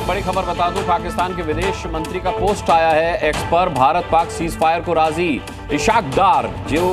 बड़ी खबर बता दूं, पाकिस्तान के विदेश मंत्री का पोस्ट आया है एक्स पर। भारत पाक सीज फायर को राजी। इशाक डार जो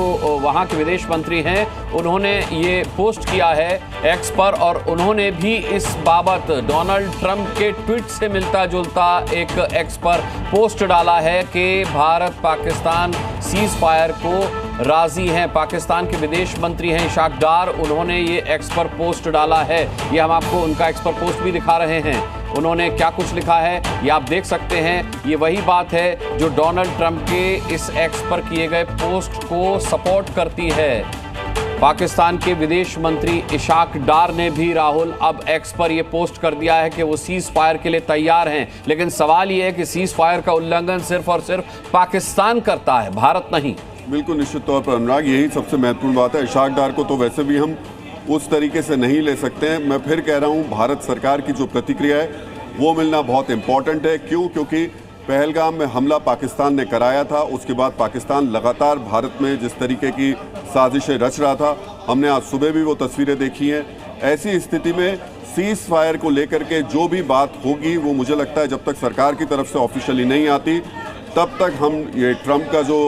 वहां के विदेश मंत्री हैं, उन्होंने ये पोस्ट किया है एक्स पर और उन्होंने भी इस बाबत डोनाल्ड ट्रंप के ट्वीट से मिलता जुलता एक एक्स पर पोस्ट डाला है कि भारत पाकिस्तान सीज फायर को राजी हैं। पाकिस्तान के विदेश मंत्री हैं इशाक डार, उन्होंने ये एक्स पर पोस्ट डाला है। ये हम आपको उनका एक्स पर पोस्ट भी दिखा रहे हैं। उन्होंने क्या कुछ लिखा है ये आप देख सकते हैं। ये वही बात है जो डोनाल्ड ट्रंप के इस एक्स पर किए गए पोस्ट को सपोर्ट करती है। पाकिस्तान के विदेश मंत्री इशाक डार ने भी राहुल अब एक्स पर यह पोस्ट कर दिया है कि वो सीज फायर के लिए तैयार हैं। लेकिन सवाल यह है कि सीज फायर का उल्लंघन सिर्फ और सिर्फ पाकिस्तान करता है, भारत नहीं। बिल्कुल, निश्चित तौर पर अनुराग, यही सबसे महत्वपूर्ण बात है। इशाक डार को तो वैसे भी हम उस तरीके से नहीं ले सकते हैं। मैं फिर कह रहा हूँ, भारत सरकार की जो प्रतिक्रिया है वो मिलना बहुत इंपॉर्टेंट है। क्यों? क्योंकि पहलगाम में हमला पाकिस्तान ने कराया था, उसके बाद पाकिस्तान लगातार भारत में जिस तरीके की साजिशें रच रहा था, हमने आज सुबह भी वो तस्वीरें देखी हैं। ऐसी स्थिति में सीज फायर को लेकर के जो भी बात होगी वो मुझे लगता है जब तक सरकार की तरफ से ऑफिशियली नहीं आती तब तक हम ये ट्रंप का जो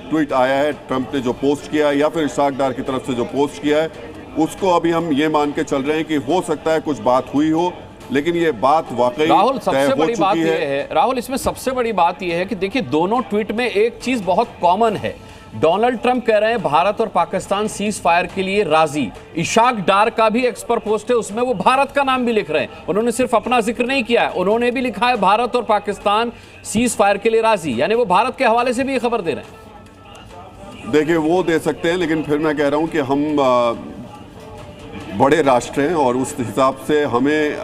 ट्वीट आया है, ट्रंप ने जो पोस्ट किया है या फिर इशाक डार की तरफ से जो पोस्ट किया है, उसको अभी हम ये मान के चल रहे हैं कि हो सकता है कुछ बात हुई हो, लेकिन ये बात वाकई राहुल सबसे बड़ी बात यह है, राहुल इसमें सबसे बड़ी बात यह है कि देखिए दोनों ट्वीट में एक चीज बहुत कॉमन है। डोनाल्ड ट्रंप कह रहे हैं भारत और पाकिस्तान सीज फायर के लिए राजी। इशाक डार का भी एक्स पर पोस्ट है, उसमें वो भारत का नाम भी लिख रहे हैं। उन्होंने सिर्फ अपना जिक्र नहीं किया है, उन्होंने भी लिखा है भारत और पाकिस्तान सीज फायर के लिए राजी, यानी वो भारत के हवाले से भी ये खबर दे रहे हैं। देखिए वो दे सकते हैं, लेकिन फिर मैं कह रहा हूं कि हम बड़े राष्ट्र हैं और उस हिसाब से हमें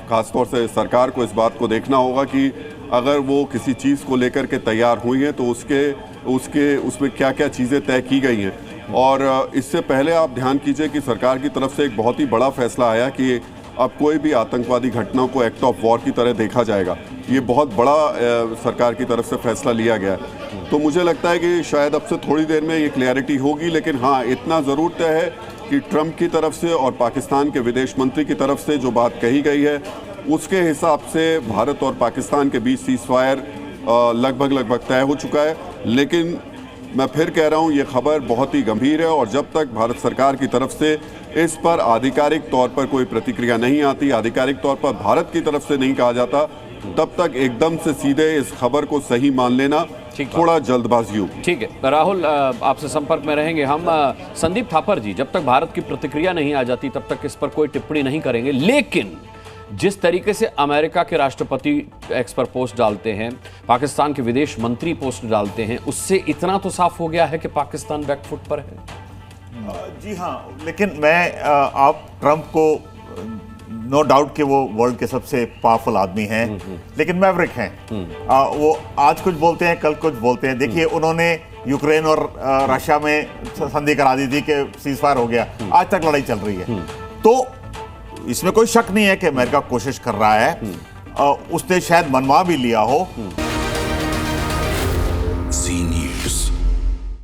खासतौर से सरकार को इस बात को देखना होगा कि अगर वो किसी चीज़ को लेकर के तैयार हुई हैं तो उसमें क्या क्या चीज़ें तय की गई हैं। और इससे पहले आप ध्यान कीजिए कि सरकार की तरफ से एक बहुत ही बड़ा फैसला आया कि अब कोई भी आतंकवादी घटना को एक्ट ऑफ वॉर की तरह देखा जाएगा। ये बहुत बड़ा सरकार की तरफ से फैसला लिया गया है। तो मुझे लगता है कि शायद अब से थोड़ी देर में ये क्लैरिटी होगी, लेकिन हाँ इतना ज़रूर तय है कि ट्रंप की तरफ से और पाकिस्तान के विदेश मंत्री की तरफ से जो बात कही गई है उसके हिसाब से भारत और पाकिस्तान के बीच सीज फायर लगभग तय हो चुका है। लेकिन मैं फिर कह रहा हूँ ये खबर बहुत ही गंभीर है और जब तक भारत सरकार की तरफ से इस पर आधिकारिक तौर पर कोई प्रतिक्रिया नहीं आती, आधिकारिक तौर पर भारत की तरफ से नहीं कहा जाता, तब तक एकदम से सीधे इस खबर को सही मान लेना थोड़ा जल्दबाजी होगी। ठीक है राहुल, आपसे संपर्क में रहेंगे हम। संदीप थापर जी, जब तक भारत की प्रतिक्रिया नहीं आ जाती तब तक इस पर कोई टिप्पणी नहीं करेंगे, लेकिन जिस तरीके से अमेरिका के राष्ट्रपति एक्स पर पोस्ट डालते हैं, पाकिस्तान के विदेश मंत्री पोस्ट डालते हैं, उससे इतना तो साफ हो गया है कि पाकिस्तान बैकफुट पर है। जी हाँ, लेकिन मैं आप ट्रंप को नो डाउट कि वो वर्ल्ड के सबसे पावरफुल आदमी हैं, लेकिन मैवरिक हैं। वो आज कुछ बोलते हैं, कल कुछ बोलते हैं। देखिए उन्होंने यूक्रेन और रशिया में संधि करा दी थी कि सीज फायर हो गया, आज तक लड़ाई चल रही है। तो इसमें कोई शक नहीं है कि अमेरिका कोशिश कर रहा है, उसने शायद मनवा भी लिया हो।